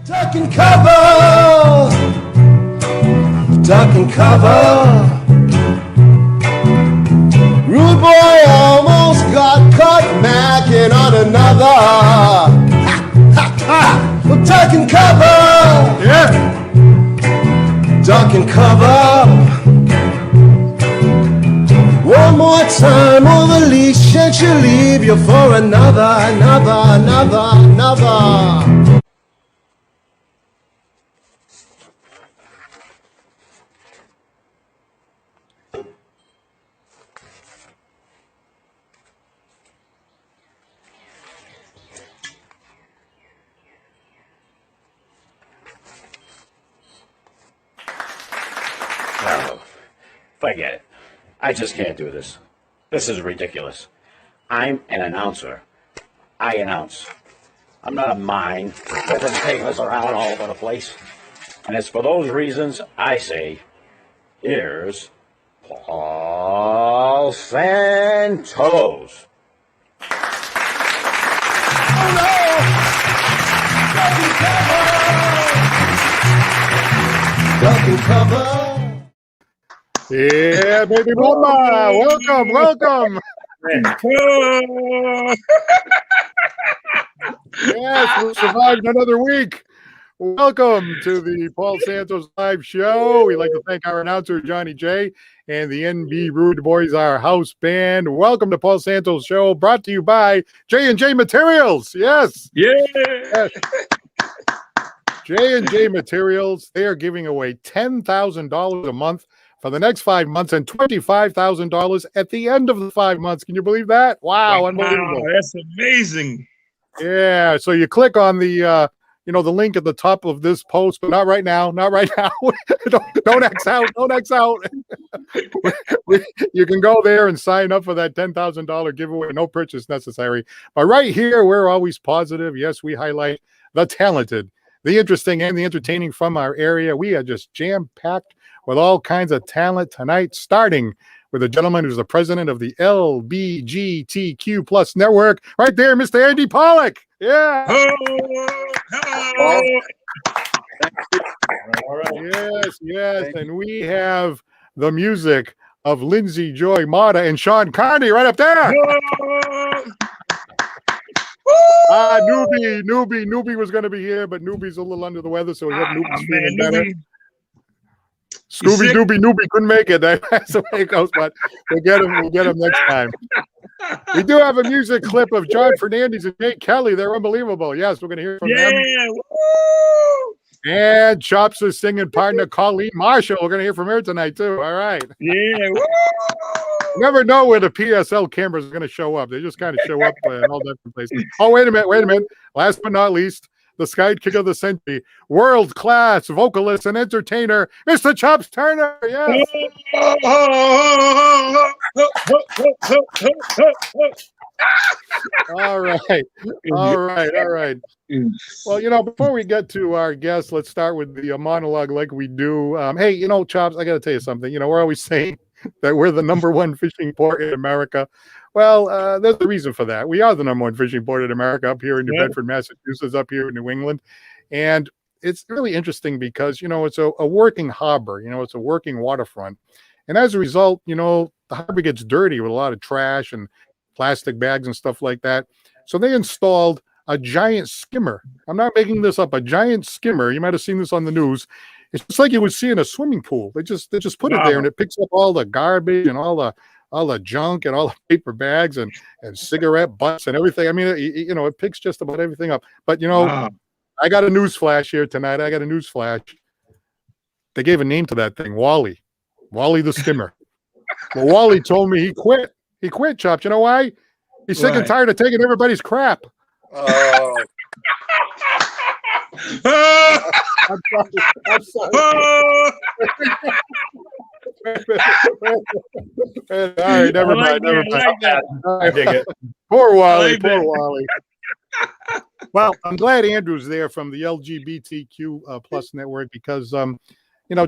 Duck and cover, duck and cover. Rude boy almost got caught macking on another. Ha, ha, ha. Well, duck and cover, yeah. Duck and cover. One more time, or the leash and she'll leave you for another. Oh, forget it. I just can't do this. This is ridiculous. I'm an announcer. I announce. I'm not a mime that's taking us around all over the place. And it's for those reasons I say, here's Paul Santos. Oh no! Duck and cover. Yeah, baby mama. Welcome. Yes, we survived another week. Welcome to the Paul Santos live show. We'd like to thank our announcer, Johnny J, and the NB Rude Boys, our house band. Welcome to Paul Santos show, brought to you by J&J Materials. Yes. Yeah. J&J Materials, they are giving away $10,000 a month for the next 5 months and $25,000 at the end of the 5 months. Can you believe that? Wow, unbelievable. That's amazing. Yeah, so you click on the the link at the top of this post, but not right now. Don't X out. Don't X out. You can go there and sign up for that $10,000 giveaway. No purchase necessary. But right here, we're always positive. Yes, we highlight the talented, the interesting, and the entertaining from our area. We are just jam-packed with all kinds of talent tonight, starting with a gentleman who's the president of the LBGTQ Plus Network. Right there, Mr. Andy Pollock. Yeah. Hello. All right. Yes. And we have the music of Lindsay Joy Mata and Sean Carney right up there. Newbie was going to be here, but Newbie's a little under the weather, so we hope Newbie's feeling better. Scooby Dooby couldn't make it. That's the way it goes, but we'll get him next time. We do have a music clip of John Fernandez and Jake Kelly. They're unbelievable. Yes, we're going to hear from them. Woo! And Chops' singing partner, Colleen Marshall. We're going to hear from her tonight, too. All right. Yeah. Woo! You never know where the PSL cameras are going to show up. They just kind of show up in all different places. Oh, wait a minute. Last but not least, the sidekick of the century, world-class vocalist and entertainer, Mr. Chops Turner. Yes. All right. Well, before we get to our guests, let's start with the monologue like we do. Hey, Chops, I got to tell you something. We're always saying that we're the number one fishing port in America. Well, there's a reason for that. We are the number one fishing port in America up here in New Bedford, Massachusetts, up here in New England. And it's really interesting because, it's a working harbor, it's a working waterfront. And as a result, the harbor gets dirty with a lot of trash and plastic bags and stuff like that. So they installed a giant skimmer. I'm not making this up, a giant skimmer. You might have seen this on the news. It's just like you would see in a swimming pool. They just put it there and it picks up all the garbage and all the junk and all the paper bags and cigarette butts and everything. I mean, it picks just about everything up. But, I got a news flash here tonight. They gave a name to that thing, Wally the skimmer. Well, Wally told me he quit. He quit, Chops. You know why? He's sick and tired of taking everybody's crap. Oh. I'm sorry. All right, never mind. I dig it. Poor Wally. Well, I'm glad Andrew's there from the LGBTQ plus network because,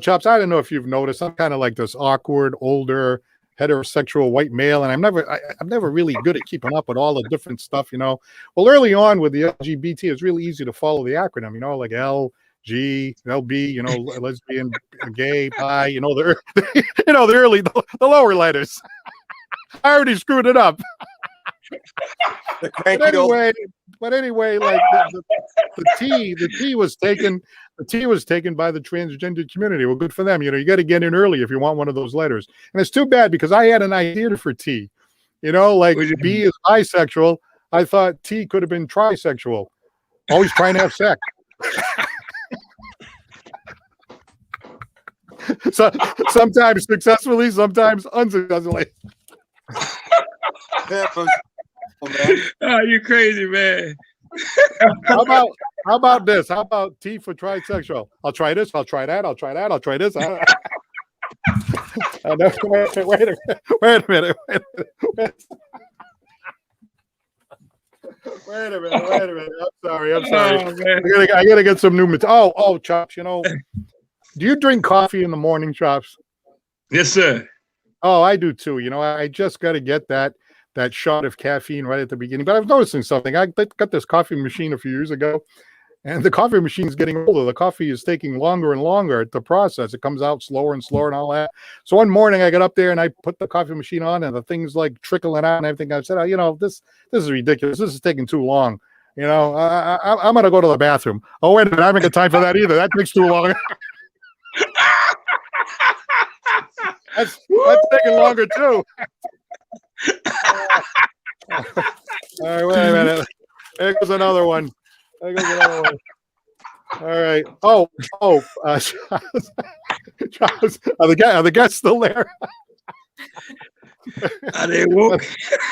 Chops, I don't know if you've noticed, I'm kind of like this awkward, older, heterosexual white male, and I'm never really good at keeping up with all the different stuff, you know. Well, early on with the LGBT, it's really easy to follow the acronym, you know, like L, G, LB, you know, lesbian, gay, bi, you know, you know, the lower letters. I already screwed it up. But anyway, like the T was taken. The T was taken by the transgender community. Well, good for them. You know, you got to get in early if you want one of those letters. And it's too bad because I had an idea for T. You know, like B is bisexual. I thought T could have been trisexual. Always trying to have sex. So sometimes successfully, sometimes unsuccessfully. Oh, you crazy, man. How about this? How about T for trisexual? I'll try this. I'll try that. I'll try that. I'll try this. Wait a minute. I'm sorry. Oh, I gotta get some new material. Oh, Chops, you know, do you drink coffee in the morning, Chops? Yes, sir. Oh, I do too. You know, I just got to get that shot of caffeine right at the beginning. But I was noticing something. I got this coffee machine a few years ago, and the coffee machine's getting older. The coffee is taking longer and longer to process. It comes out slower and slower and all that. So one morning I got up there and I put the coffee machine on, and the thing's like trickling out and everything. I said, oh, you know, this is ridiculous. This is taking too long. You know, I'm going to go to the bathroom. Oh, wait a minute. I haven't got time for that either. That takes too long. That's taking longer too. All right, wait a minute. There goes another one. All right. Charles, are the guests still there? Are they woke?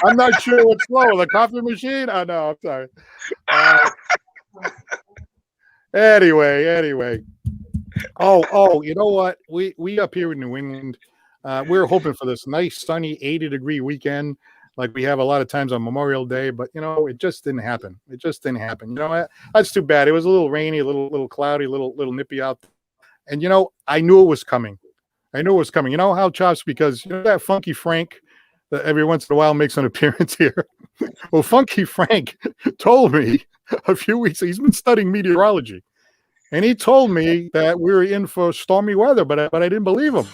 I'm not sure what's slower, the coffee machine. Oh no, I'm sorry. Anyway. Oh, you know what? We up here in New England, we're hoping for this nice sunny 80-degree weekend like we have a lot of times on Memorial Day, but you know, it just didn't happen. You know, that's too bad. It was a little rainy, a little cloudy, a little nippy out. And you know, I knew it was coming. You know how, Chops, because you know that Funky Frank that every once in a while makes an appearance here. Well, Funky Frank told me a few weeks ago, he's been studying meteorology. And he told me that we were in for stormy weather, but I didn't believe him.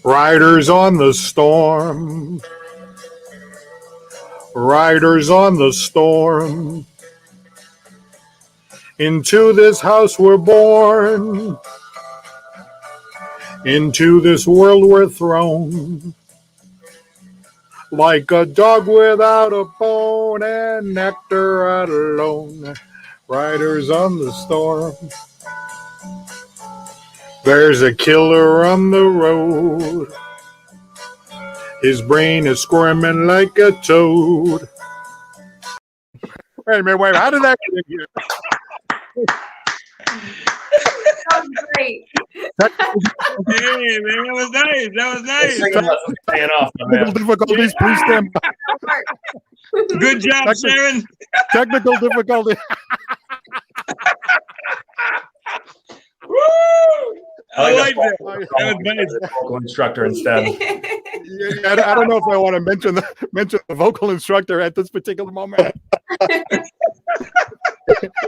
Riders on the storm. Riders on the storm. Into this house we're born. Into this world we're thrown. Like a dog without a bone and nectar out alone. Riders on the storm. There's a killer on the road. His brain is squirming like a toad. Wait a minute, how did that get in here? That was great. Hey, man, that was nice. Paying off, Technical difficulties, please stand by. Good job, Sharon. Technical difficulty. Woo! I like that. That was nice. Vocal instructor instead. Yeah, I don't know if I want to mention the vocal instructor at this particular moment.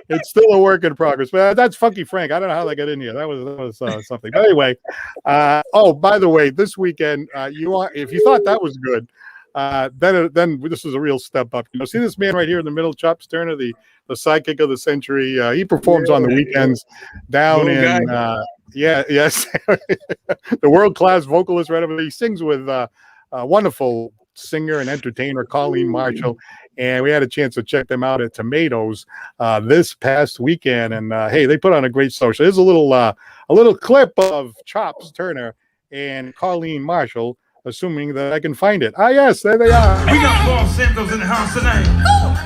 It's still a work in progress, but that's Funky Frank. I don't know how they got in here. That was something. But anyway, by the way, this weekend, if you thought that was good, then this is a real step up. You know, see this man right here in the middle, Chops Turner, the sidekick of the century. He performs on the weekends down in yes, the world-class vocalist right over there. He sings with a wonderful singer and entertainer Colleen Marshall, and we had a chance to check them out at Tomatoes this past weekend. And hey, they put on a great social. There's a little clip of Chops Turner and Colleen Marshall, assuming that I can find it. Ah, yes, there they are. We got Paul Santos in the house tonight.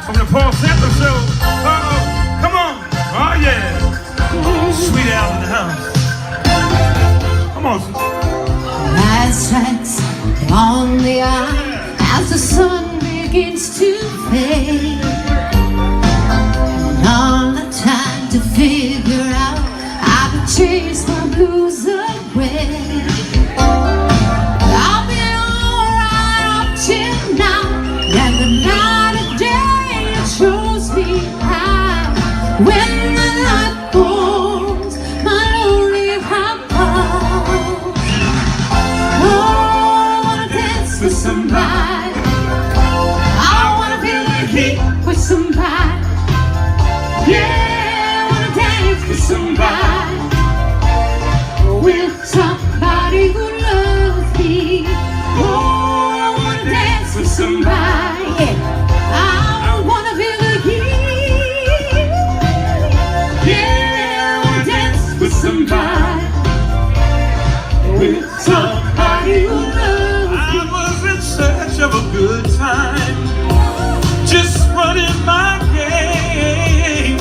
From the Paul Santos show. Uh-oh, come on. Oh, yeah. Sweet Al in the house. Come on. Light strikes on the eye as the sun begins to fade. And all the time to figure dance with somebody. I wanna feel the heat with somebody. Yeah, I wanna dance with somebody. With somebody who loves me. Oh, I wanna dance with somebody. I wanna feel the heat. Yeah, I wanna dance with somebody. With somebody who loves me. I was in search of a good time, just running my game.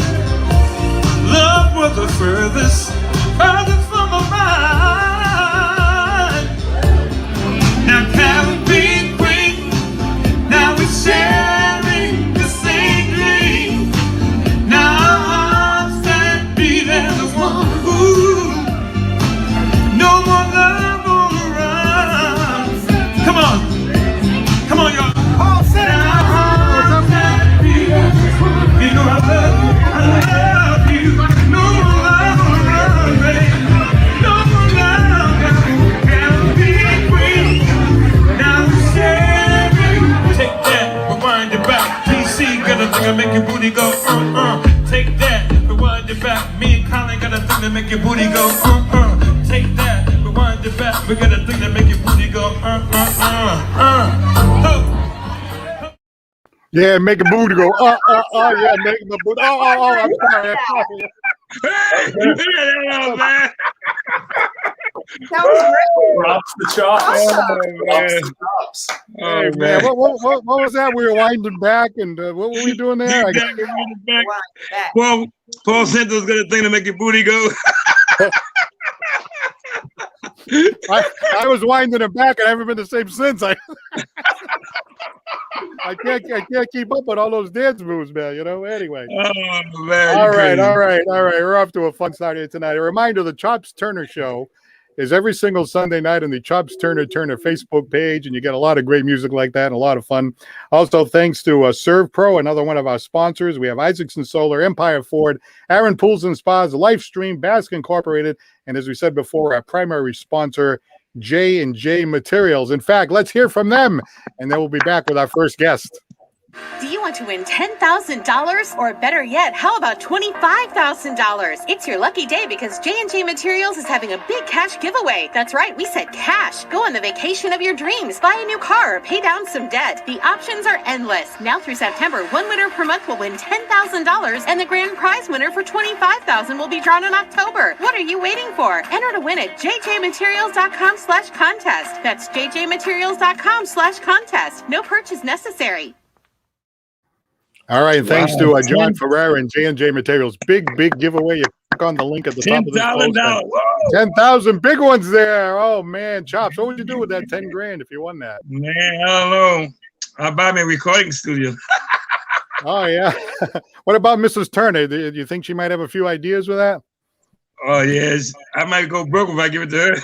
Love was the furthest from my mind. Now Caribbean Queen, now we're sharing the same dream. Now our hearts that beat as one. Ooh, no more love on the run. Come on, y'all. Now our hearts that beat as one. You know I love you. No more love on the run, baby. No more love. Caribbean Queen, now we're sharing. Take that, rewind it back. DC got a thing to make your booty go, Take that, rewind it back. Me and Colin got a thing to make your booty go, Take that, rewind it back. We got a thing to make your booty go, Yeah, make a booty go, yeah, make the booty. I'm sorry. Hey, yeah, man. That was great. Drops the chops. Awesome. Drops the chops. Hey, man, what was that? We were winding back, and what were we doing there? I got- Back. Wow, back. Paul Santos got a thing to make your booty go. I was winding it back, and I haven't been the same since. I can't keep up with all those dance moves, man. You know. Anyway. Oh man! All right. We're off to a fun start here tonight. A reminder: the Chops Turner Show is every single Sunday night on the Chops Turner Facebook page, and you get a lot of great music like that and a lot of fun. Also, thanks to Serve Pro, another one of our sponsors. We have Isaacson Solar, Empire Ford, Aaron Pools and Spas, Lifestream, Basque Incorporated, and as we said before, our primary sponsor, J&J Materials. In fact, let's hear from them, and then we'll be back with our first guest. Do you want to win $10,000? Or better yet, how about $25,000? It's your lucky day because J&J Materials is having a big cash giveaway. That's right, we said cash. Go on the vacation of your dreams, buy a new car, or pay down some debt. The options are endless. Now through September, one winner per month will win $10,000, and the grand prize winner for $25,000 will be drawn in October. What are you waiting for? Enter to win at jjmaterials.com/contest. That's jjmaterials.com/contest. No purchase necessary. All right, and thanks to John Ferrer and J&J Materials. Big giveaway. You click on the link at the top of this post. $10,000. 10,000 big ones there. Oh, man. Chops, what would you do with that 10 grand if you won that? Man, I don't know. I'll buy me a recording studio. Oh, yeah. What about Mrs. Turner? Do you think she might have a few ideas with that? Oh yes, I might go broke if I give it to her.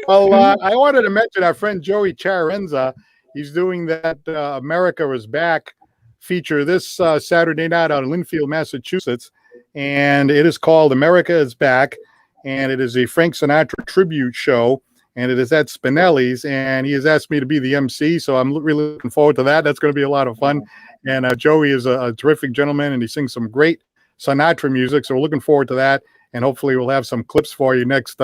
Well, I wanted to mention our friend Joey Charenza. He's doing that America is Back feature this Saturday night out in Linfield, Massachusetts. And it is called America is Back. And it is a Frank Sinatra tribute show. And it is at Spinelli's. And he has asked me to be the MC. So I'm really looking forward to that. That's going to be a lot of fun. And Joey is a terrific gentleman. And he sings some great Sinatra music. So we're looking forward to that. And hopefully we'll have some clips for you next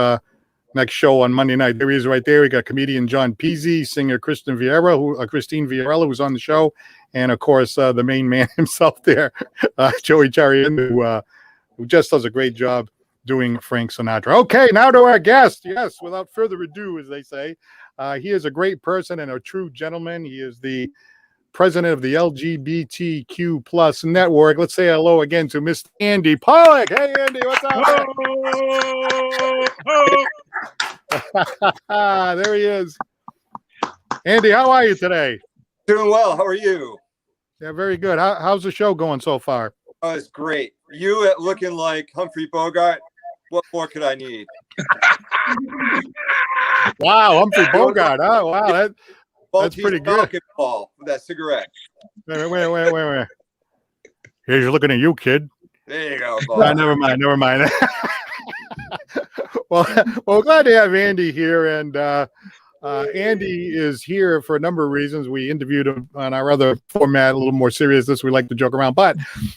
show on Monday night. There he is right there. We got comedian John Peasy, singer Christine Vieira, who's on the show, and of course the main man himself there, Joey Charian, who just does a great job doing Frank Sinatra. Okay, now to our guest. Yes, without further ado, as they say, he is a great person and a true gentleman. He is the president of the LGBTQ plus network. Let's say hello again to Mr. Andy Pollock. Hey, Andy, what's up? There he is. Andy, how are you today? Doing well. How are you? Yeah, very good. How's the show going so far? Oh, it's great. You looking like Humphrey Bogart. What more could I need? Wow, Humphrey Bogart. Oh, wow. That's pretty good. Paul, with that cigarette. Wait. Here's looking at you, kid. There you go. Never mind. well, glad to have Andy here, and Andy is here for a number of reasons. We interviewed him on our other format, a little more serious. This we like to joke around, but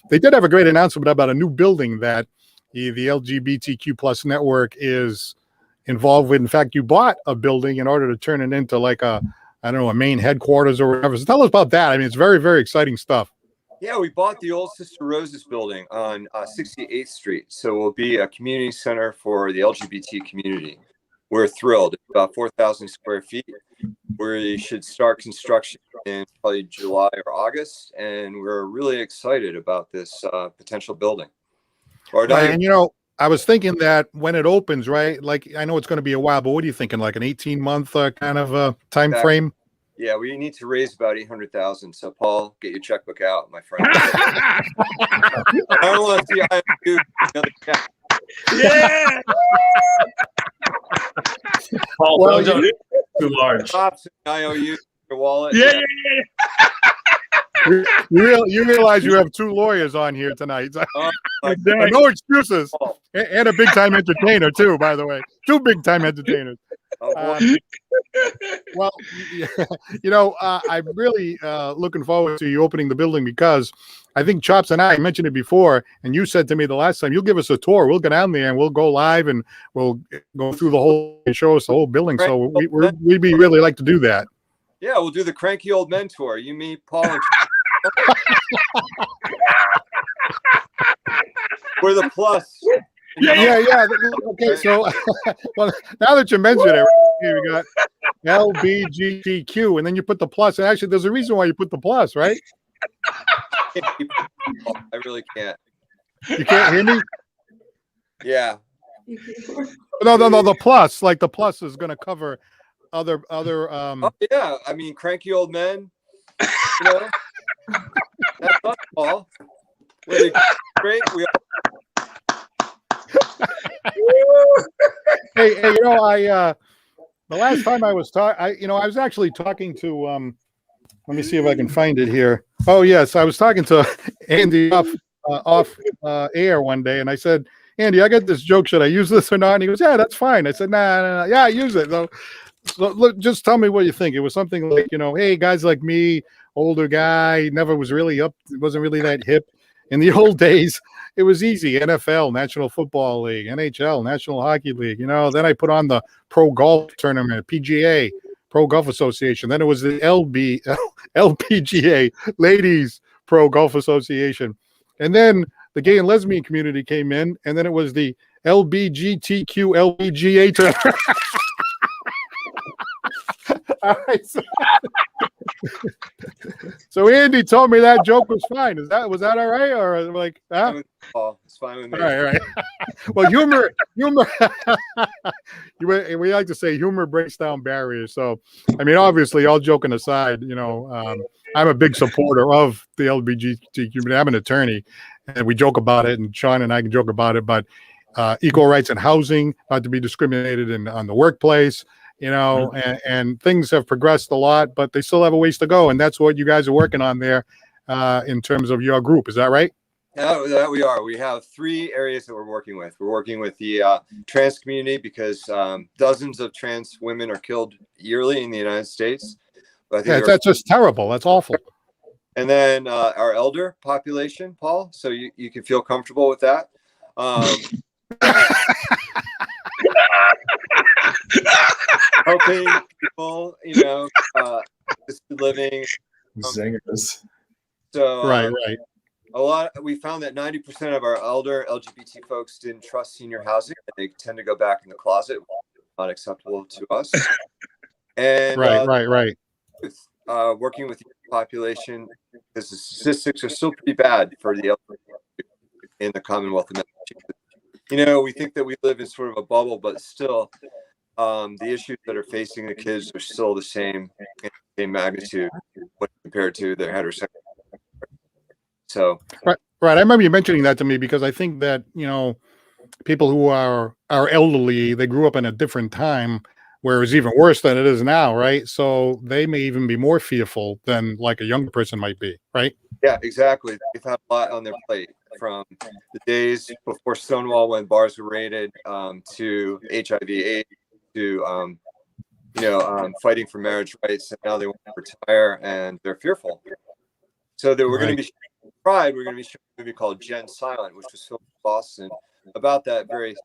they did have a great announcement about a new building that the LGBTQ plus network is involved with. In fact, you bought a building in order to turn it into like a, I don't know, a main headquarters or whatever. So tell us about that. I mean, it's very, very exciting stuff. Yeah, we bought the old Sister Rose's building on 68th Street. So it will be a community center for the LGBT community. We're thrilled. It's about 4,000 square feet. We should start construction in probably July or August. And we're really excited about this potential building. And, you know, I was thinking that when it opens, right, like I know it's going to be a while, but what are you thinking, like an 18-month kind of time frame? Yeah, we need to raise about 800,000. So, Paul, get your checkbook out, my friend. I don't want to see another check. Yeah. Paul, Well, don't do it too large. Pops and IOU, your wallet. Yeah. You realize you have two lawyers on here tonight. Exactly. No excuses. And a big-time entertainer, too, by the way. Two big-time entertainers. Well, you know, I'm really looking forward to you opening the building, because I think Chops and I mentioned it before, and you said to me the last time, you'll give us a tour. We'll go down there and we'll go live and we'll go through the whole and show us the whole building. So we'd be really like to do that. Yeah, we'll do the Cranky Old Men tour. You, me, Paul, and we're the plus. Yeah. Okay, so well, now that you mention it, we got LBGTQ, and then you put the plus. And actually, there's a reason why you put the plus, right? I really can't. You can't hear me? Yeah. No. The plus, like the plus, is going to cover other. Oh yeah, I mean, Cranky Old Men. You know, that's us, Paul. We're great. We are. Hey, you know, the last time I was I was actually talking to let me see if I can find it here. Oh yes, I was talking to Andy off air one day, and I said, Andy, I got this joke. Should I use this or not? And he goes, yeah, that's fine. I said, nah, yeah, use it. So look, just tell me what you think. It was something like, you know, hey, guys like me, older guy, never was really up, wasn't really that hip. In the old days, it was easy. NFL, National Football League, NHL, National Hockey League. You know, then I put on the Pro Golf Tournament, PGA, Pro Golf Association. Then it was the LPGA, Ladies Pro Golf Association. And then the gay and lesbian community came in, and then it was the LBGTQ LPGA tournament. All right. So Andy told me that joke was fine. Was that all right? Or like, huh? It's fine with me. All right. Well, humor. We like to say humor breaks down barriers. So, I mean, obviously, all joking aside, you know, I'm a big supporter of the LGBTQ community. I'm an attorney, and we joke about it, and Sean and I can joke about it. But equal rights in housing, not to be discriminated on the workplace. You know, and things have progressed a lot, but they still have a ways to go. And that's what you guys are working on there in terms of your group. Is that right? Yeah, that we are. We have 3 areas that we're working with. We're working with the trans community, because dozens of trans women are killed yearly in the United States. That's just terrible. That's awful. And then our elder population, Paul, so you can feel comfortable with that. Helping people, you know, living. Zingers. So right. We found that 90% of our elder LGBT folks didn't trust senior housing. They tend to go back in the closet. Not acceptable to us. And right. Working with the population, because the statistics are still pretty bad for the elderly in the Commonwealth of Massachusetts. You know, we think that we live in sort of a bubble, but still, the issues that are facing the kids are still the same magnitude when compared to their heterosexual. So right. I remember you mentioning that to me, because I think that, you know, people who are elderly, they grew up in a different time where it was even worse than it is now, right? So they may even be more fearful than like a younger person might be, right? Yeah, exactly. They've had a lot on their plate, from the days before Stonewall when bars were raided, to HIV/AIDS, to fighting for marriage rights, and now they want to retire and they're fearful. So that we're going to be showing Pride. We're going to be showing a movie called Gen Silent, which was filmed in Boston, about that very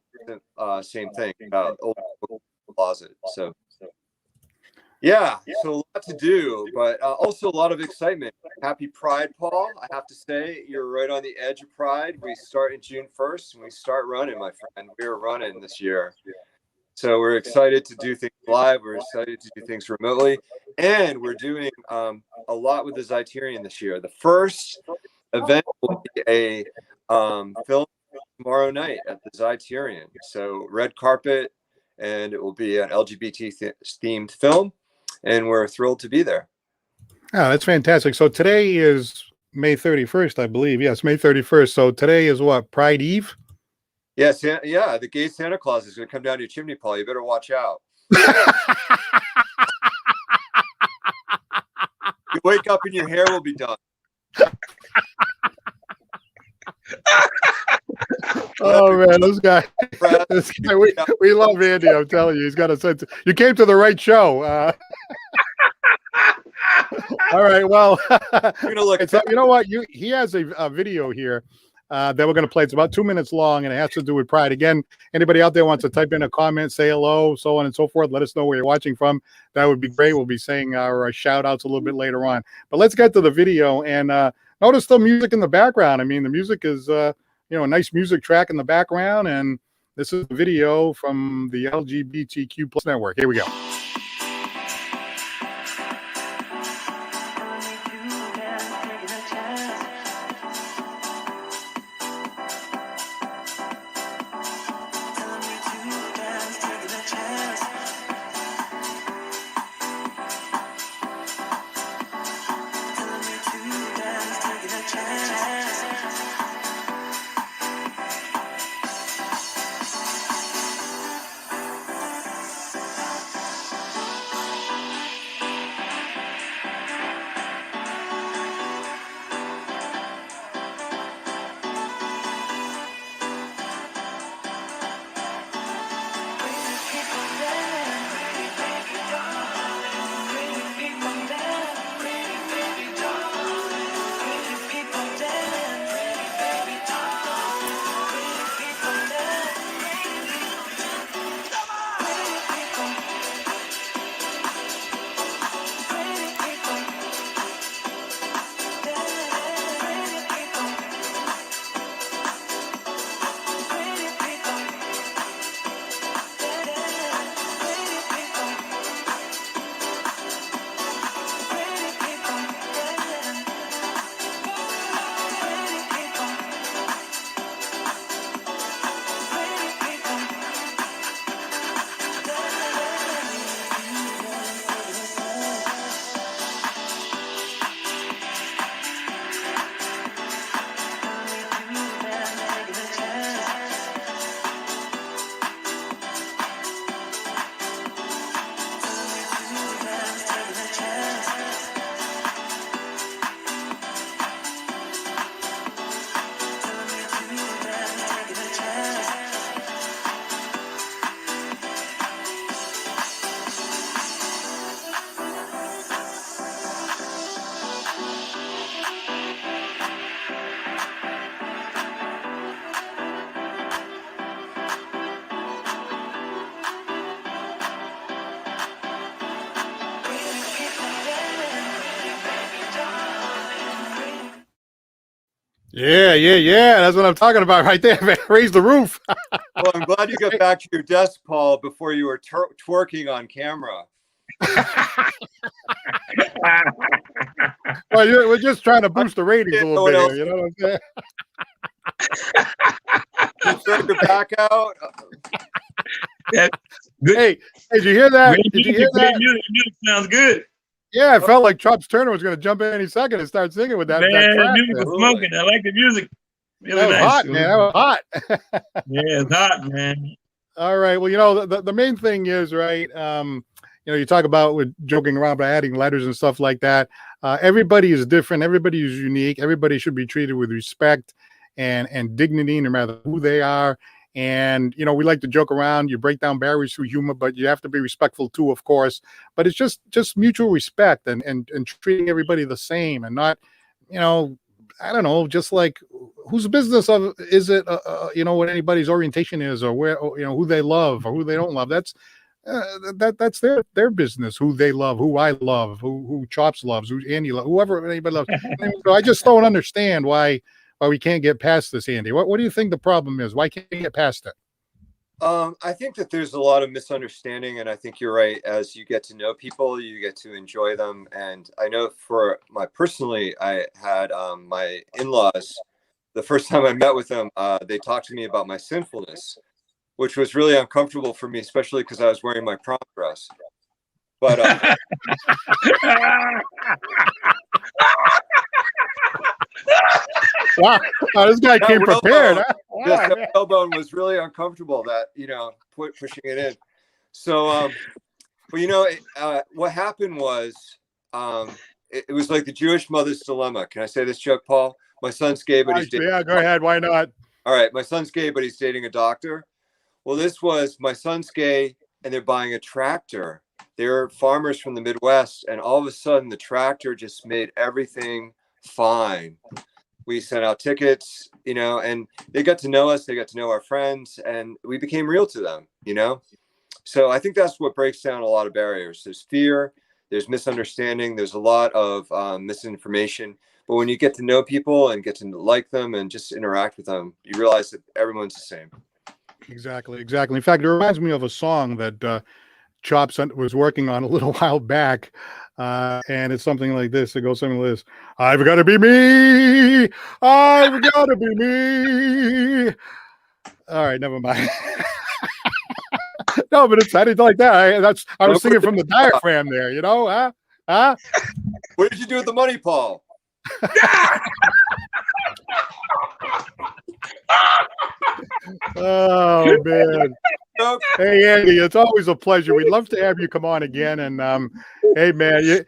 same thing, about old closet. So yeah, so a lot to do, but also a lot of excitement. Happy Pride, Paul. I have to say, you're right on the edge of Pride. We start in June 1st, and we start running, my friend. We're running this year. So we're excited to do things live. We're excited to do things remotely. And we're doing a lot with the Zeiterion this year. The first event will be a film tomorrow night at the Zeiterion. So red carpet, and it will be an LGBT themed film. And we're thrilled to be there. Oh, that's fantastic. So today is May 31st, I believe. Yes, May 31st. So today is what, Pride Eve? Yes, yeah. The gay Santa Claus is going to come down to your chimney, Paul. You better watch out. You wake up and your hair will be done. Oh man, this guy, we love Andy. I'm telling you, he's got a sense. You came to the right show. All right, well, you know what? He has a video here that we're going to play. It's about 2 minutes long, and it has to do with Pride. Again, anybody out there wants to type in a comment, say hello, so on and so forth. Let us know where you're watching from. That would be great. We'll be saying our shout outs a little bit later on. But let's get to the video and notice the music in the background. I mean, the music is a nice music track in the background, and this is a video from the LGBTQ+ network. Here we go. Yeah. That's what I'm talking about right there, man. Raise the roof. Well, I'm glad you got back to your desk, Paul, before you were twerking on camera. Well, we're just trying to boost the ratings a little bit here, you know what I'm saying? You throw your back out. Hey, did you hear that? Did you hear that? Music sounds good. Yeah, it felt like Trump's Turner was going to jump in any second and start singing with that. Man, that music was smoking. I like the music. Really that was nice. hot, man. That was hot. Yeah, it's hot, man. All right. Well, the main thing is, right, you talk about with joking around by adding letters and stuff like that. Everybody is different. Everybody is unique. Everybody should be treated with respect. and dignity, no matter who they are. And, you know, we like to joke around, you break down barriers through humor, but you have to be respectful too, of course. But it's just mutual respect and treating everybody the same and not, you know, I don't know, just like whose business is it, you know, what anybody's orientation is or where, you know, who they love or who they don't love. That's their business, who they love, who I love, who Chops loves, who Andy loves, whoever anybody loves. So I just don't understand why we can't get past this, Andy. What do you think the problem is? Why can't we get past it? I think that there's a lot of misunderstanding, and I think you're right. As you get to know people, you get to enjoy them. And I know for personally, I had my in-laws, the first time I met with them, they talked to me about my sinfulness, which was really uncomfortable for me, especially because I was wearing my prom dress. But wow, this guy came prepared. This tailbone was really uncomfortable. That, you know, pushing it in. So, but you know, what happened was, it was like the Jewish mother's dilemma. Can I say this joke, Paul? My son's gay, but he's dating. Yeah, go ahead. Why not? All right, my son's gay, but he's dating a doctor. Well, this was my son's gay, and they're buying a tractor. They're farmers from the Midwest, and all of a sudden, the tractor just made everything fine. We sent out tickets, you know, and they got to know us. They got to know our friends, and we became real to them, you know. So I think that's what breaks down a lot of barriers. There's fear, there's misunderstanding, there's a lot of misinformation. But when you get to know people and get to like them and just interact with them, you realize that everyone's the same. Exactly. In fact, it reminds me of a song that Chops was working on a little while back. And it's something like this. It goes something like this. I've got to be me. I've got to be me. All right, never mind. No, but it sounded like that. I was singing from the diaphragm there, you know? Huh? What did you do with the money, Paul? Oh, man. Hey, Andy, it's always a pleasure. We'd love to have you come on again. And hey, man, you're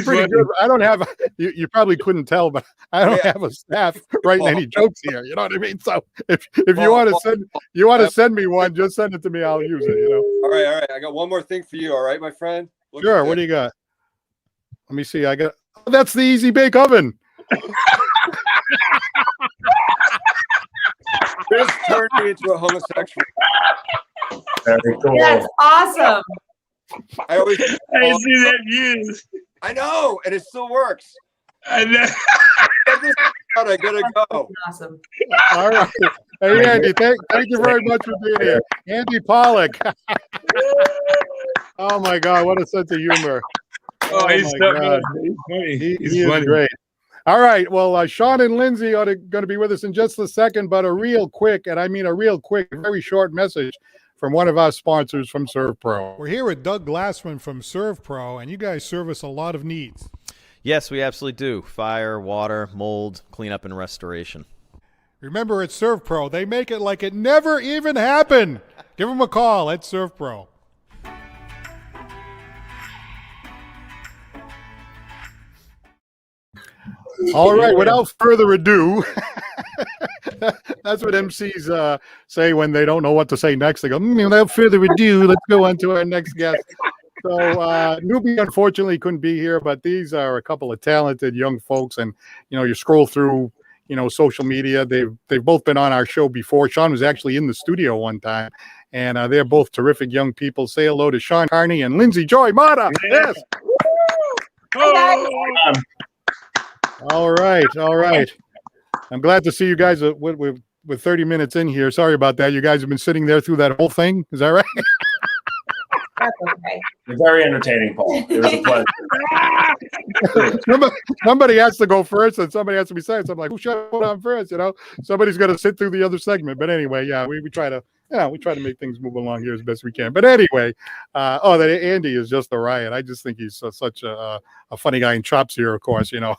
pretty good. I don't have you probably couldn't tell, but I don't have a staff writing any jokes here. You know what I mean? So if you want to send me one, just send it to me. I'll use it. You know. All right. I got one more thing for you. All right, my friend. Sure. What do you got? Let me see. That's the Easy Bake Oven. This turned me into a homosexual. Very cool. That's awesome. I see that views. I know, and it still works. I know. I gotta go. Awesome. All right. Hey, Andy, thank you very much for being here. Andy Pollock. Oh, my God. What a sense of humor. Oh, he's so good. He's funny. He's funny. Great. All right. Well, Sean and Lindsay are going to be with us in just a second, but a real quick, very short message from one of our sponsors from ServPro. We're here with Doug Glassman from ServPro, and you guys service a lot of needs. Yes, we absolutely do. Fire, water, mold, cleanup, and restoration. Remember, at ServPro, they make it like it never even happened. Give them a call at ServPro. All right, without further ado, that's what MCs say when they don't know what to say next. They go, without further ado, let's go on to our next guest. So Newbie unfortunately couldn't be here, but these are a couple of talented young folks. And, you know, you scroll through, you know, social media. They've both been on our show before. Sean was actually in the studio one time, and they're both terrific young people. Say hello to Sean Carney and Lindsay Joy Mata. Yes. All right. I'm glad to see you guys with 30 minutes in here. Sorry about that. You guys have been sitting there through that whole thing. Is that right? That's okay. You're very entertaining, Paul. It was a pleasure. Somebody has to go first, and somebody has to be second. So I'm like, who should I put on first? You know, somebody's going to sit through the other segment. But anyway, yeah, we try to. Yeah, we try to make things move along here as best we can. But anyway, that Andy is just a riot. I just think he's such a funny guy. And Chops here, of course, you know.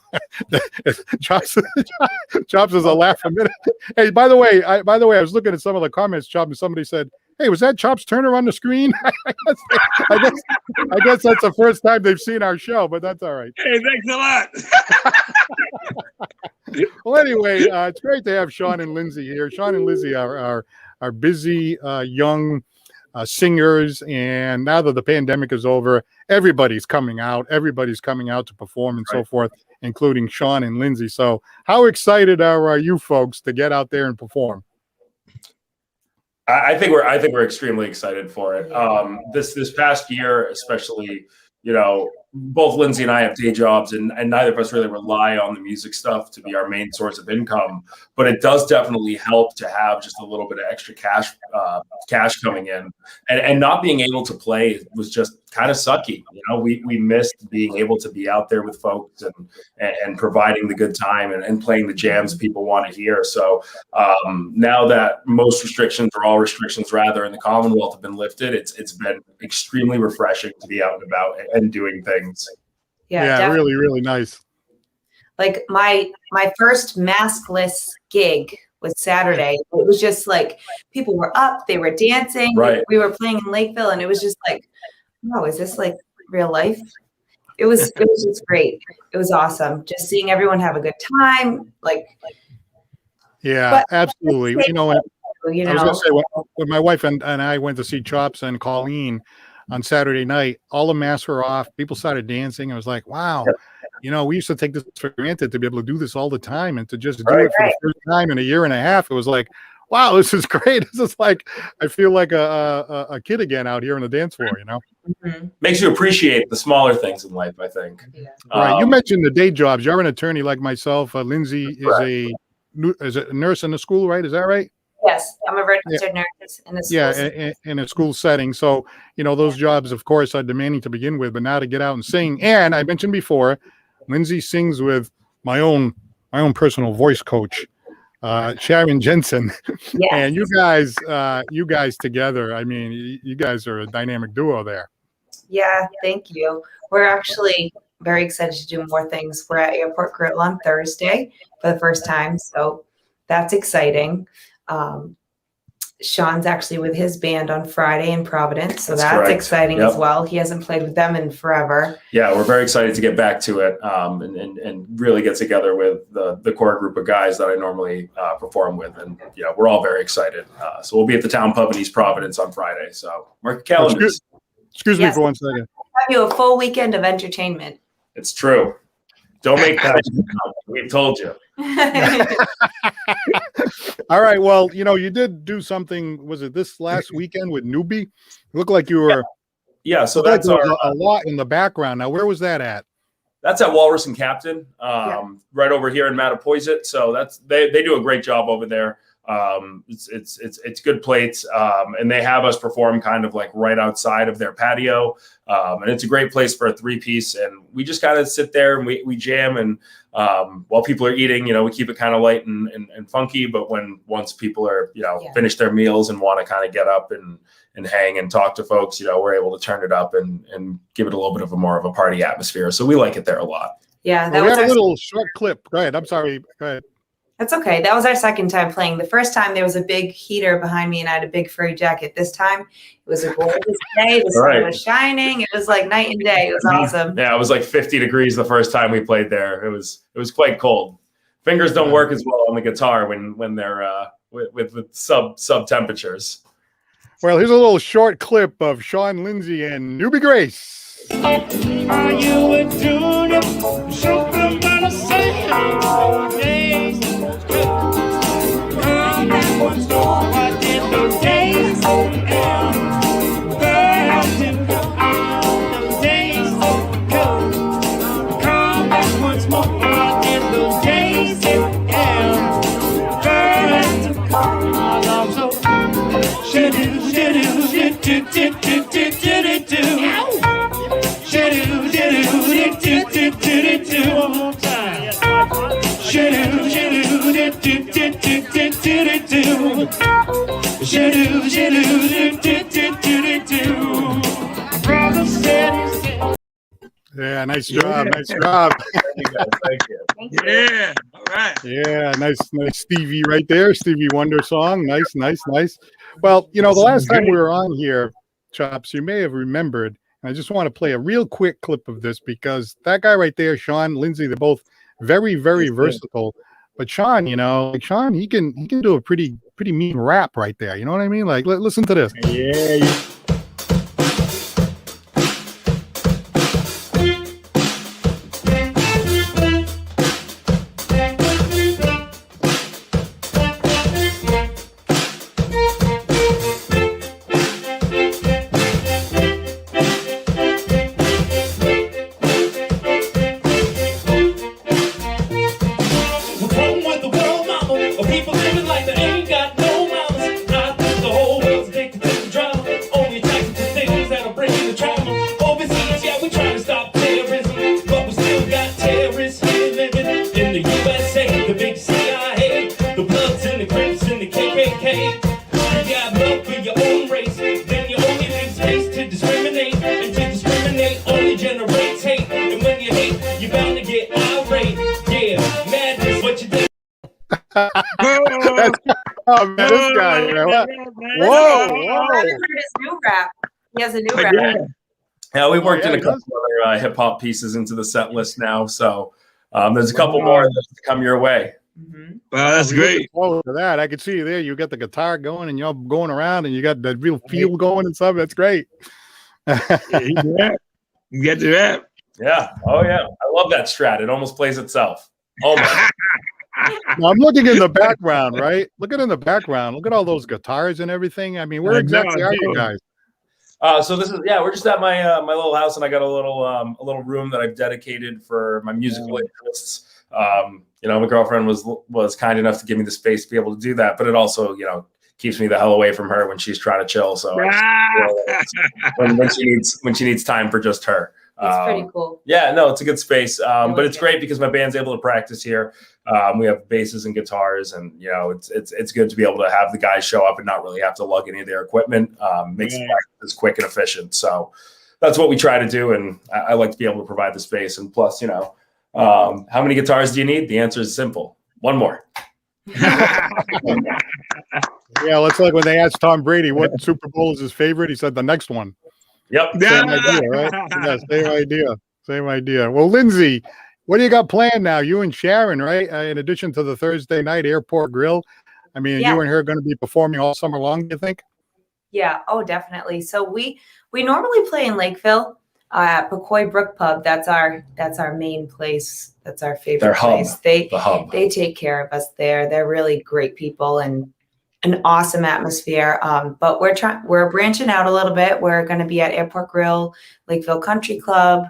Chops is a laugh a minute. Hey, by the way, I was looking at some of the comments, Chops, and somebody said, "Hey, was that Chops Turner on the screen?" I guess that's the first time they've seen our show, but that's all right. Hey, thanks a lot. Well, anyway, it's great to have Sean and Lindsay here. Sean and Lindsay are busy young singers, and now that the pandemic is over, everybody's coming out. Everybody's coming out to perform and so forth, including Sean and Lindsay. So, how excited are you folks to get out there and perform? I think we're extremely excited for it. This past year, especially, both Lindsay and I have day jobs, and neither of us really rely on the music stuff to be our main source of income. But it does definitely help to have just a little bit of extra cash coming in, and not being able to play was just kind of sucky. We missed being able to be out there with folks and providing the good time and playing the jams people want to hear. So now that most restrictions, or all restrictions rather, in the Commonwealth have been lifted, it's been extremely refreshing to be out and about and doing things. Yeah, really, really nice. Like my first maskless gig was Saturday. It was just like people were up, they were dancing. Right. We were playing in Lakeville, and it was just like, wow, is this like real life? It was just great. It was awesome. Just seeing everyone have a good time. Yeah, absolutely. I was going to say, when my wife and I went to see Chops and Colleen on Saturday night, all the masks were off. People started dancing. I was like, wow, we used to take this for granted to be able to do this all the time, and to just do it for the first time in a year and a half. It was like, wow, this is great. This is like, I feel like a kid again out here on the dance floor, Mm-hmm. Makes you appreciate the smaller things in life, I think. Yeah. Right. You mentioned the day jobs. You're an attorney like myself. Lindsay is a nurse in the school, right? Is that right? Yes, I'm a registered nurse in the school. Yeah, in a school setting. So, those jobs, of course, are demanding to begin with, but now to get out and sing. And I mentioned before, Lindsay sings with my own personal voice coach, Sharon Jensen. Yes. And you guys together, I mean, you guys are a dynamic duo there. Yeah, thank you. We're actually very excited to do more things. We're at Airport Grill on Thursday for the first time, so that's exciting. Sean's actually with his band on Friday in Providence, so that's exciting as well. He hasn't played with them in forever. Yeah, we're very excited to get back to it, and really get together with the core group of guys that I normally perform with, and we're all very excited. So we'll be at the Town Pub in East Providence on Friday. So mark your calendars. Excuse me for 1 second. Have you a full weekend of entertainment? It's true. Don't make that. We've told you. All right. Well, you did do something. Was it this last weekend with Newbie? It looked like you were. Yeah. So that's a lot in the background. Now, where was that at? That's at Walrus and Captain, right over here in Mattapoisett. So they do a great job over there. It's good plates, and they have us perform kind of like right outside of their patio, and it's a great place for a 3-piece, and we just kind of sit there and we jam, and while people are eating, we keep it kind of light and funky, but once people are finish their meals and want to kind of get up and hang and talk to folks, we're able to turn it up and give it a little bit of more of a party atmosphere, so we like it there a lot. Yeah, we had a little short clip. Go ahead. I'm sorry. Go ahead. That's okay. That was our second time playing. The first time there was a big heater behind me and I had a big furry jacket. This time it was a gorgeous day. The sun was shining. It was like night and day. It was awesome. Yeah, it was like 50 degrees the first time we played there. It was quite cold. Fingers don't work as well on the guitar when they're with sub temperatures. Well, here's a little short clip of Sean Lindsay and Newbie Grace. Are you a junior? Something gonna say days. Come back once more. What did those days? Girls didn't go on those days. Come back once more. What did those days? Girls didn't come along so. Shoo-doo, shoo-doo, shoo-doo-doo-doo-doo-doo-doo. One more time. Yeah, nice job. Nice job. Thank you. Yeah. All right. Yeah, nice Stevie right there. Stevie Wonder song. Nice. Well, the last time we were on here, Chops, you may have remembered. I just want to play a real quick clip of this because that guy right there, Sean Lindsay, they're both very, very versatile. But Sean, like Sean, he can do a pretty mean rap right there. You know what I mean? Like, listen to this. Yeah. What's wrong with the world, mama? Are people living like they ain't got no mamas? I think the whole world's addicted to the drama. Only attracted to things that'll bring you the trauma. Overseas, yeah, we trying to stop terrorism, but we still got terrorists here living in the USA, the big CIA, the Bloods and the Crips and the KKK. You got love for your own race, then you only leave space to discriminate, and to discriminate only generates hate. And when you hate, you're bound to get irate. Yeah, madness, what you do. Oh man, this guy, what? I Whoa. haven't heard his new rap. He has a new rap. Yeah, we worked yeah, in a he couple other hip hop pieces into the set list now, so there's a couple more that come your way. Wow, that's great. Forward to that. I can see you there. You got the guitar going, and you're going around, and you got that real feel going and stuff. That's great. Yeah, he can rap. You get to rap. Yeah. Oh yeah. I love that strat. It almost plays itself. Oh my. Now, I'm looking in the background, right? Looking in the background. Look at all those guitars and everything. I mean, where exactly are you guys? So this is we're just at my my little house, and I got a little room that I've dedicated for my musical interests. My girlfriend was kind enough to give me the space to be able to do that, but it also keeps me the hell away from her when she's trying to chill. So when she needs time for just her. It's pretty cool. Yeah, no, it's a good space. But it's great because my band's able to practice here. We have basses and guitars, and it's good to be able to have the guys show up and not really have to lug any of their equipment. Makes the practice quick and efficient. So that's what we try to do, and I like to be able to provide the space. And plus, how many guitars do you need? The answer is simple: one more. Yeah, it's like when they asked Tom Brady what Super Bowl is his favorite. He said the next one. Yep. Same idea, right? Yeah, same idea. Well, Lindsay, what do you got planned now? You and Sharon, right? In addition to the Thursday night Airport Grill. I mean, you and her are going to be performing all summer long, do you think? Yeah. Oh, definitely. So we normally play in Lakeville at Pecoy Brook Pub. That's our main place. That's our favorite place. They take care of us there. They're really great people and an awesome atmosphere. But we're branching out a little bit. We're going to be at Airport Grill, Lakeville Country Club,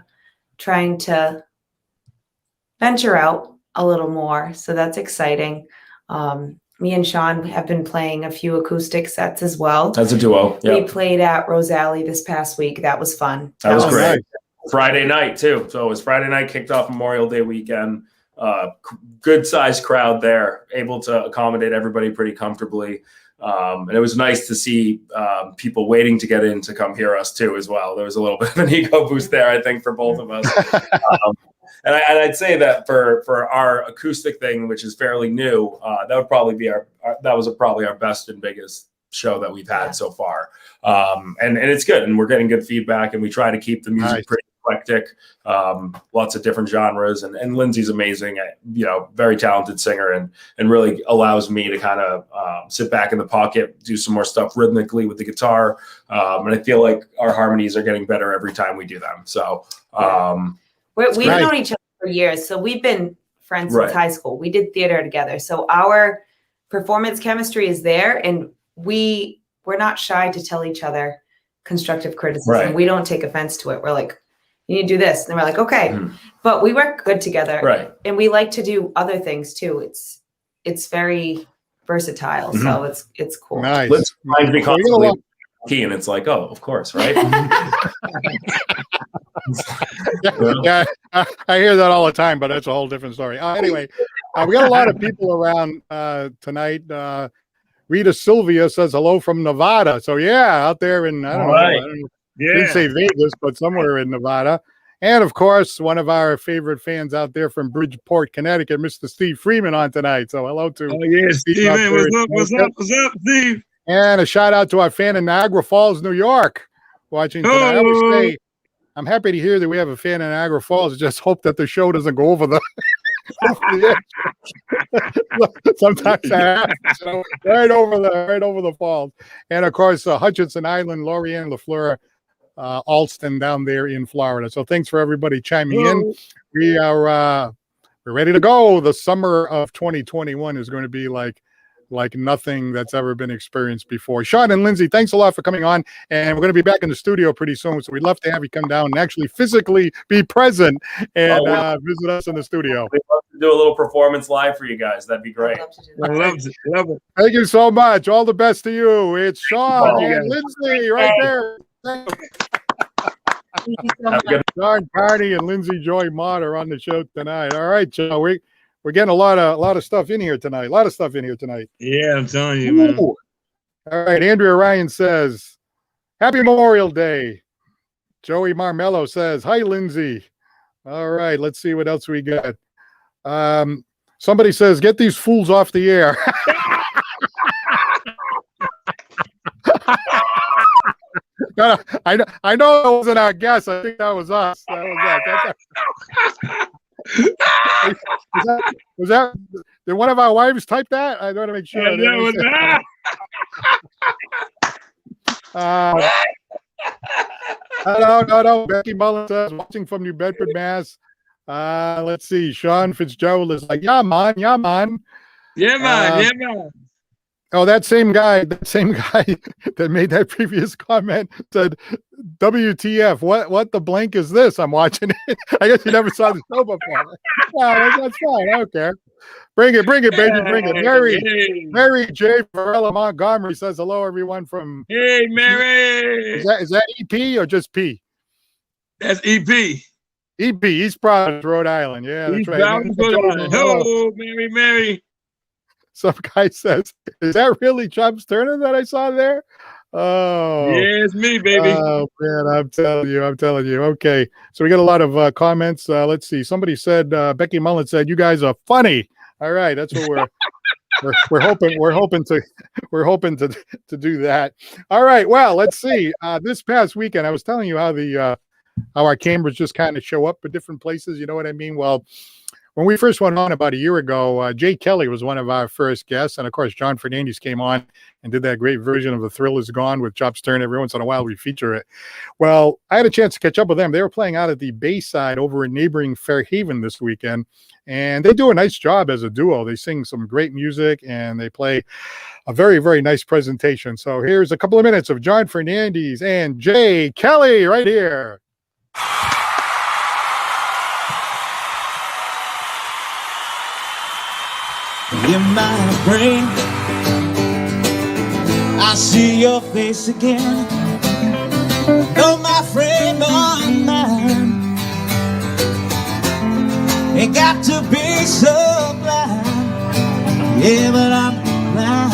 trying to venture out a little more. So that's exciting. Me and Sean have been playing a few acoustic sets as well. As a duo. Yep. We played at Rose Alley this past week. That was fun. That was great. Nice. Friday night too. So it was Friday night, kicked off Memorial Day weekend. Good sized crowd there, able to accommodate everybody pretty comfortably. And it was nice to see people waiting to get in to come hear us too as well. There was a little bit of an ego boost there, I think, for both of us. And I'd say that for our acoustic thing, which is fairly new, that would probably be probably our best and biggest show that we've had so far. And it's good, and we're getting good feedback, and we try to keep the music pretty eclectic, lots of different genres, and Lindsay's amazing, very talented singer, and really allows me to kind of sit back in the pocket, do some more stuff rhythmically with the guitar, and I feel like our harmonies are getting better every time we do them. So we've known each other for years, so we've been friends since high school. We did theater together, so our performance chemistry is there, and we're not shy to tell each other constructive criticism. We don't take offense to it. We're like, you need to do this. And we're like, okay. But we work good together. Right. And we like to do other things too. It's very versatile. So it's cool. Nice. Let's reminds me constantly key, and it's like, oh, of course, right? Yeah, I hear that all the time, but that's a whole different story. Anyway, we got a lot of people around tonight. Rita Sylvia says hello from Nevada. So yeah, out there in I don't know, didn't say Vegas, but somewhere in Nevada. And of course, one of our favorite fans out there from Bridgeport, Connecticut, Mr. Steve Freeman on tonight. So hello to Steve. What's up, Steve? And a shout out to our fan in Niagara Falls, New York, watching tonight. I would say I'm happy to hear that we have a fan in Niagara Falls. Just hope that the show doesn't go over the Sometimes that happens, right over the falls. And of course, Hutchinson Island, Lorianne LaFleur, Alston down there in Florida. So thanks for everybody chiming in. We are we're ready to go. The summer of 2021 is going to be like nothing that's ever been experienced before. Sean and Lindsay, thanks a lot for coming on. And we're going to be back in the studio pretty soon. So we'd love to have you come down and actually physically be present and visit us in the studio. We'd love to do a little performance live for you guys. That'd be great. Love it. Thank you so much. All the best to you. It's Sean and Lindsay right there. Thank you so much. Sean Carney and Lindsay Joy Mott are on the show tonight. All right, Joe. We're getting a lot of stuff in here tonight. Yeah, I'm telling you, man. All right. Andrea Ryan says, Happy Memorial Day. Joey Marmello says, Hi, Lindsay. All right. Let's see what else we got. Somebody says, Get these fools off the air. No, I know that wasn't our guess. I think that was us. Was that did one of our wives type that? I want to make sure. No. Becky Mullen says, watching from New Bedford, Mass. Let's see. Sean Fitzgerald is like, yeah, man. Yeah, man. Oh, that same guy that made that previous comment said, WTF, what the blank is this? I'm watching it. I guess you never saw the show before. No, that's fine. I don't care. Bring it, baby, bring it. Mary J. Varela Montgomery says hello, everyone from. Hey, Mary. Is that EP or just P? That's EP. EP, East Providence, Rhode Island. Yeah, that's right. Hello, Mary. Some guy says, is that really Chubbs Turner that I saw there? Oh. Yeah, it's me, baby. Oh, man, I'm telling you. Okay, so we got a lot of comments. Let's see. Somebody said, Becky Mullen said, you guys are funny. All right, that's what we're hoping to do that. All right, well, let's see. This past weekend, I was telling you how our cameras just kind of show up at different places. You know what I mean? Well, when we first went on about a year ago, Jay Kelly was one of our first guests. And, of course, John Fernandez came on and did that great version of The Thrill Is Gone with Chop Stern. Every once in a while, we feature it. Well, I had a chance to catch up with them. They were playing out at the Bayside over in neighboring Fairhaven this weekend. And they do a nice job as a duo. They sing some great music, and they play a very, very nice presentation. So here's a couple of minutes of John Fernandez and Jay Kelly right here. In my brain, I see your face again. No, my friend, or mine, ain't got to be so blind. Yeah, but I'm blind.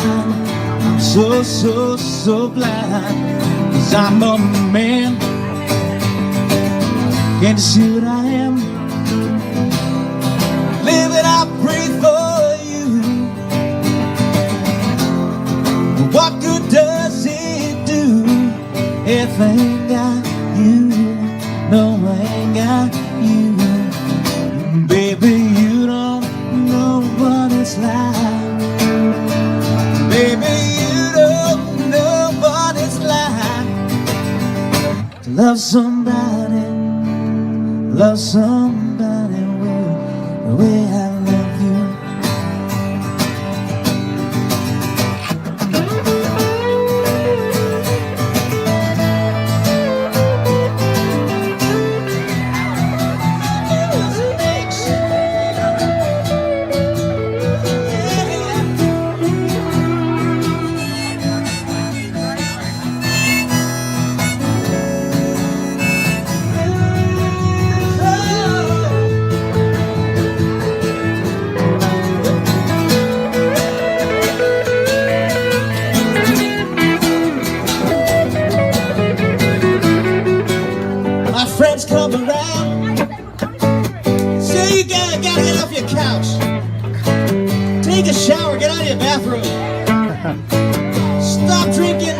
I'm so blind. 'Cause I'm a man. Can't you see what I am? Living, I breathe for you. What good does it do if I ain't got you? No, I ain't got you. Baby, you don't know what it's like. Baby, you don't know what it's like to love somebody the way I love you. Come around, say you gotta get off your couch, take a shower, get out of your bathroom, stop drinking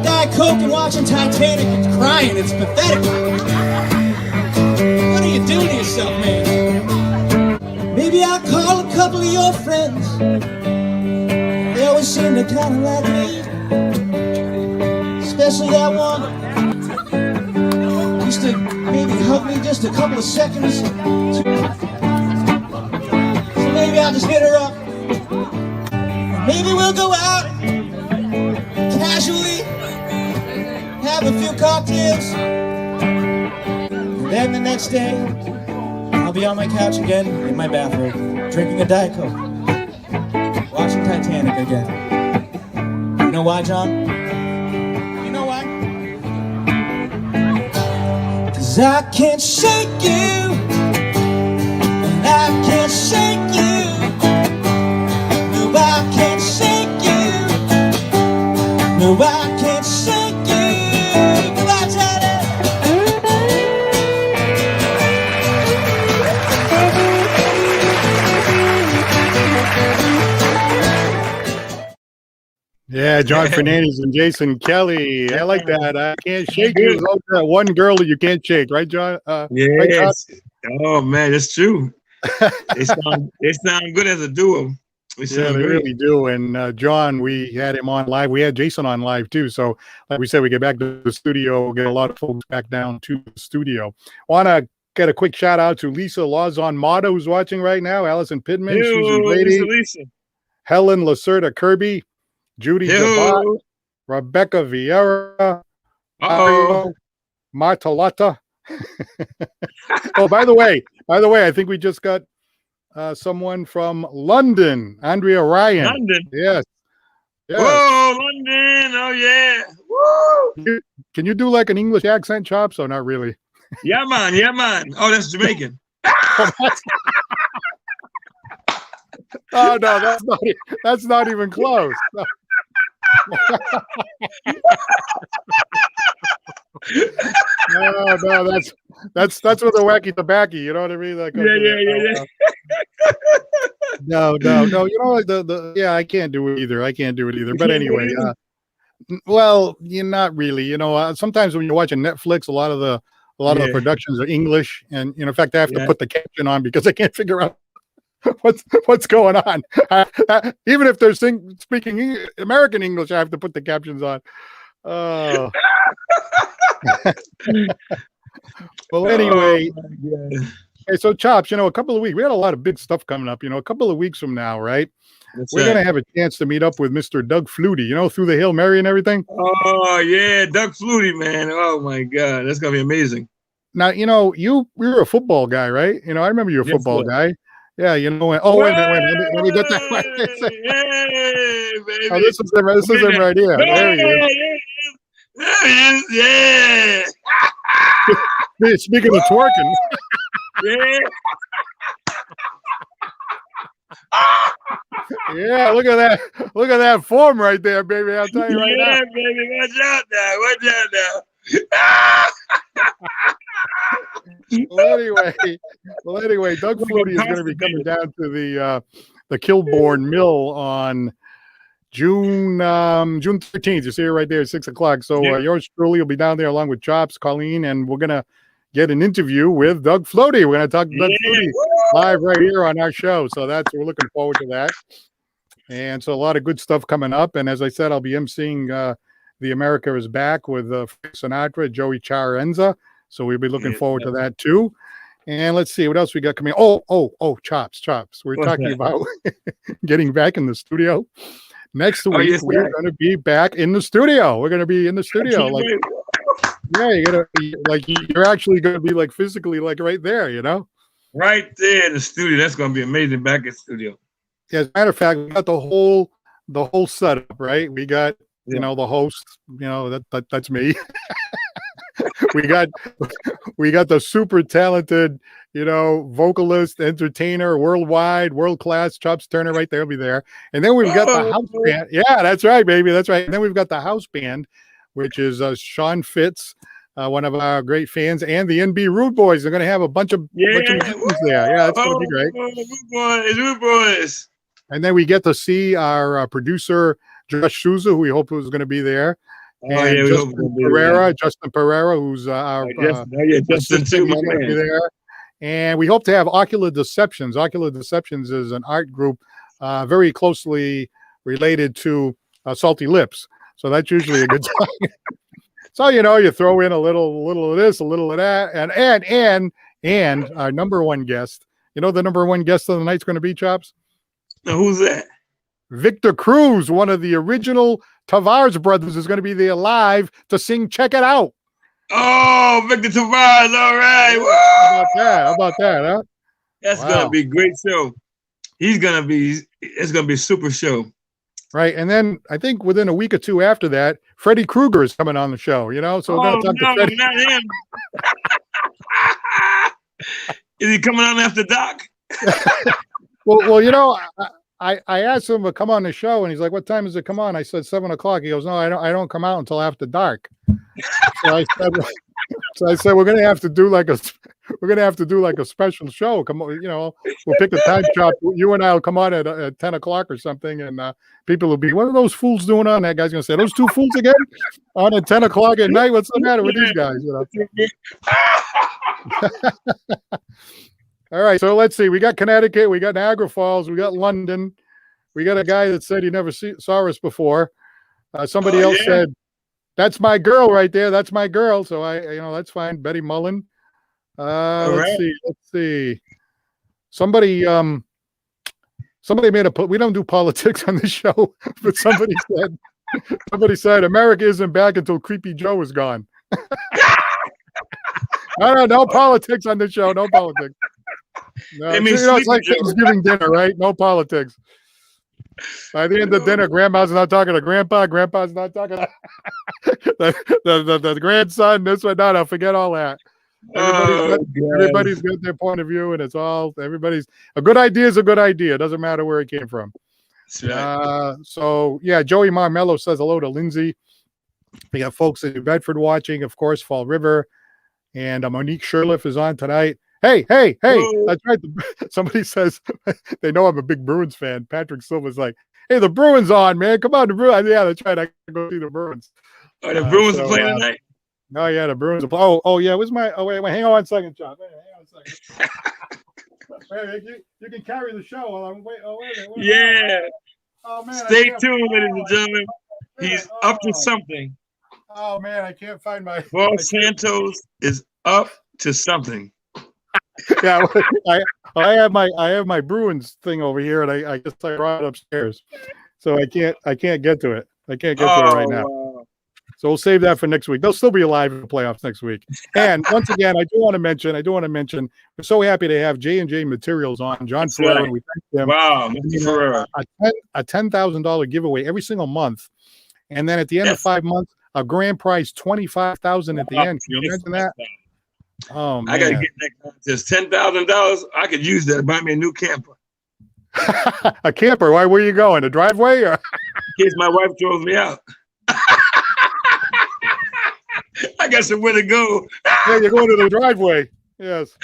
Diet Coke and watching Titanic and crying. It's pathetic. What are you doing to yourself, man? Maybe Maybe I'll call a couple of your friends. They always seem to kind of like me, especially that one. Used to maybe hug me just a couple of seconds. So maybe I'll just hit her up. Maybe we'll go out casually, have a few cocktails, and then the next day I'll be on my couch again in my bathrobe, drinking a Diet Coke, watching Titanic again. You know why, John? You know why? 'Cause I can't shake you, and I can't shake you. No, I can't shake you. No, I can't shake you. Goodbye, Johnny. Yeah, John Fernandez and Jason Kelly. I like that. I can't shake you. Like that one girl that you can't shake, right, John? Right, John? Yes. Oh man, that's true. They sound good as a duo. Yeah, they really do. And John, we had him on live. We had Jason on live too. So, like we said, we get back to the studio, get a lot of folks back down to the studio. Want to get a quick shout out to Lisa Lawson Mata, who's watching right now, Allison Pittman, Susan Brady, Lisa. Helen Lacerda Kirby, Judy Jabot, Rebecca Vieira, Mario Martalotta. Oh, by the way, I think we just got someone from London, Andrea Ryan. London. Yes. Whoa, London. Oh yeah. Woo. Can you do like an English accent, Chops? Or not really? Yeah, man. Yeah, man. Oh, that's Jamaican. Oh no, that's not even close. No. No, that's with a wacky tobacco. You know what I mean? Like, yeah. No. You know, like yeah, I can't do it either. But anyway, well, you're not really. You know, sometimes when you're watching Netflix, a lot of the productions are English, and in fact, I have to put the caption on because I can't figure out what's going on. Even if they're speaking American English, I have to put the captions on. Oh. Well, anyway, hey, so Chops, you know, a couple of weeks, we had a lot of big stuff coming up. You know, a couple of weeks from now, right? We're going to have a chance to meet up with Mr. Doug Flutie, you know, through the Hail Mary and everything. Oh, yeah, Doug Flutie, man. Oh, my God. That's going to be amazing. Now, you know, you're a football guy, right? You know, I remember you're a football guy. Yeah, you know. Wait a minute. Let me get that right. Hey, baby. Oh, this is him right here. There he is. There he is. Yeah. Speaking of twerking. Yeah. Yeah, look at that. Look at that form right there, baby. I'll tell you right now. Yeah, baby. Watch out now. Well, anyway, Doug Flutie is going to be coming down to the Kilbourne Mill on June 13th. You see it right there at 6:00. So yours truly will be down there along with Chops, Colleen, and we're going to get an interview with Doug Flutie. We're going to talk to Doug Flutie live right here on our show. So we're looking forward to that. And so a lot of good stuff coming up. And as I said, I'll be emceeing The America is Back with Frank Sinatra, Joey Charenza. So we'll be looking forward to that too. And let's see what else we got coming. Oh, Chops. We're talking about getting back in the studio. Next week, we're going to be back in the studio. We're going to be in the studio. You're actually going to be like physically like right there, you know? Right there in the studio. That's going to be amazing back in the studio. Yeah, as a matter of fact, we got the whole setup, right? We got, you know, the host, you know, that's me. we got the super talented, you know, vocalist, entertainer, worldwide, world class, Chops Turner right there, will be there. And then we've got the house band. Yeah, that's right, baby. That's right. And then we've got the house band, which is Sean Fitz, one of our great fans, and the NB Rude Boys. They're going to have a bunch of musicians there. Yeah, that's going to be great. Rude Boys. And then we get to see our producer, Josh Souza, who we hope is going to be there. And Justin Pereira, who's our Justin too, my man. Be there. And we hope to have Ocular Deceptions. Ocular Deceptions is an art group very closely related to Salty Lips. So that's usually a good time. So, you throw in a little of this, a little of that. And our number one guest, the number one guest of the night's going to be, Chops? Now, who's that? Victor Cruz, one of the original Tavares brothers, is going to be there live to sing Check It Out. Oh, Victor Tavares, all right. How about that, huh? That's going to be a great show. It's going to be a super show. Right. And then I think within a week or two after that, Freddy Krueger is coming on the show, So we're going to talk to Freddy. Not him. Is he coming on after Doc? Well, I asked him to come on the show, and he's like, "What time does it come on?" I said 7:00. He goes, "No, I don't come out until after dark." So I said, "We're gonna have to do like a special show. Come on, we'll pick a time shot. You and I will come on at 10:00 or something, and people will be, what are those fools doing on?" That guy's gonna say, "Those two fools again on at 10:00 at night. What's the matter with these guys?" All right, so let's see. We got Connecticut, we got Niagara Falls, we got London. We got a guy that said he never saw us before. Somebody else said, "That's my girl right there. That's my girl." So that's fine. Betty Mullen. Let's see. Somebody made we don't do politics on this show, but somebody said America isn't back until Creepy Joe is gone. No politics on this show. No politics. No, it's like Thanksgiving dinner, right? No politics. By the end of dinner, Grandma's not talking to Grandpa. Grandpa's not talking to the grandson. This one, no, forget all that. Everybody's got their point of view, and it's all a good idea is a good idea. It doesn't matter where it came from. Right. So yeah, Joey Marmello says hello to Lindsay. We got folks in New Bedford watching, of course, Fall River, and Monique Sherliff is on tonight. Hey, Whoa. That's right. Somebody says they know I'm a big Bruins fan. Patrick Silva's like, "Hey, the Bruins on, man. Come on, the Bruins." Yeah, that's right. I can go see the Bruins. Oh, the Bruins are playing tonight? Oh, yeah, the Bruins are oh, yeah. Wait, hang on one second, John. Hang on a second. Wait, you can carry the show. Wait a minute. Yeah. Oh, man. Stay tuned, ladies and gentlemen. He's up to something. Oh, man, I can't find my... Paul Santos is up to something. Yeah, I have my Bruins thing over here, and I guess I brought it upstairs, so I can't get to it. I can't get to it right now. Wow. So we'll save that for next week. They'll still be alive in the playoffs next week. And once again, I do want to mention, we're so happy to have J&J Materials on. John Ferrer, and we thank them. Wow, Mr. Ferrer. A $10,000 giveaway every single month, and then at the end of 5 months, a grand prize $25,000 at the end. Can you imagine that? Oh, man. I gotta get that contest. $10,000. I could use that to buy me a new camper. A camper? Why? Where are you going? A driveway? Or? In case my wife throws me out. I got somewhere to go. Yeah, you're going to the driveway. Yes.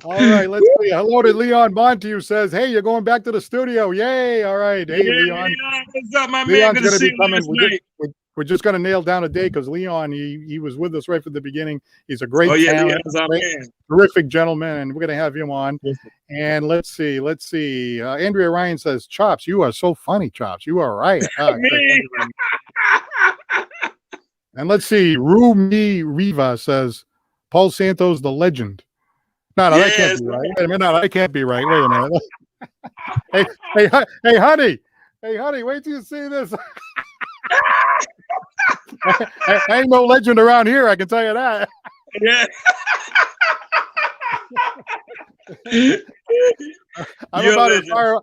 All right, let's see. Hello to Leon Monte, who says, "Hey, you're going back to the studio. Yay. All right. Hey, Leon. What's up, my Leon's man? going to be coming. We're just going to nail down a date because Leon, he was with us right from the beginning. He's a great talent, terrific gentleman, and we're going to have him on. And let's see. Andrea Ryan says, "Chops, you are so funny, Chops. You are right." And let's see. Rumi Riva says, "Paul Santos, the legend." No, that can't be right. Wait a minute. No, that can't be right. Wait a minute. Hey, honey. Hey, honey, wait till you see this. Ain't no legend around here, I can tell you that. Yeah. I'm about as far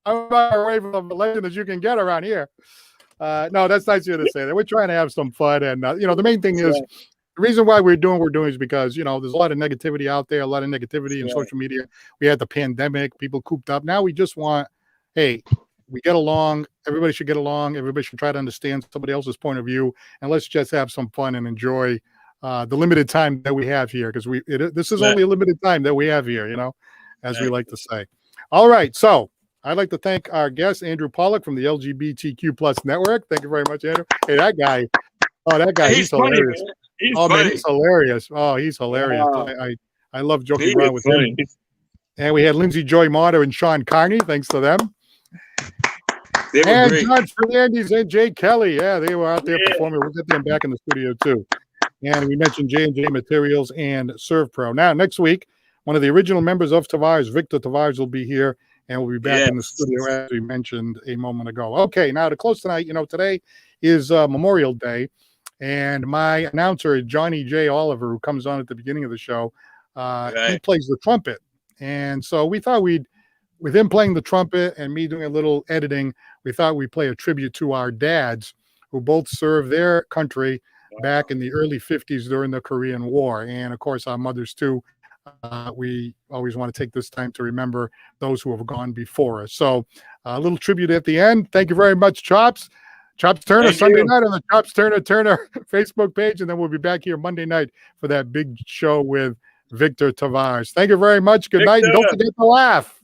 away from the legend as you can get around here. No, that's nice of you to say that. We're trying to have some fun, and the main thing is the reason why we're doing what we're doing is because there's a lot of negativity out there, a lot of negativity in social media. We had the pandemic, people cooped up. Now we just want, hey, we get along. Everybody should get along. Everybody should try to understand somebody else's point of view, and let's just have some fun and enjoy the limited time that we have here, because this is only a limited time that we have here, as we like to say. All right, so I'd like to thank our guest, Andrew Pollack from the LGBTQ+ network. Thank you very much, Andrew. Hey, that guy, he's hilarious. He's Oh, man, funny. he's hilarious. Oh, he's hilarious. Wow. I love He joking around is with funny. him. And we had Lindsay Joy Marter and Sean Carney. Thanks to them. They were And great. John Fernandez and Jay Kelly. Yeah, they were out there Yeah. performing. We'll get them back in the studio, too. And we mentioned J&J Materials and ServPro. Now, next week, one of the original members of Tavares, Victor Tavares, will be here, and we'll be back in the Yes. studio, as we mentioned a moment ago. Okay, now to close tonight, today is Memorial Day, and my announcer, Johnny J. Oliver, who comes on at the beginning of the show, he Right. plays the trumpet. And so we thought with him playing the trumpet and me doing a little editing, we thought we'd play a tribute to our dads who both served their country back in the early 50s during the Korean War. And of course, our mothers too. We always want to take this time to remember those who have gone before us. So a little tribute at the end. Thank you very much, Chops. Chops Turner, Thank Sunday you. night on the Chops Turner Facebook page. And then we'll be back here Monday night for that big show with Victor Tavares. Thank you very much. Good night. And don't forget to laugh.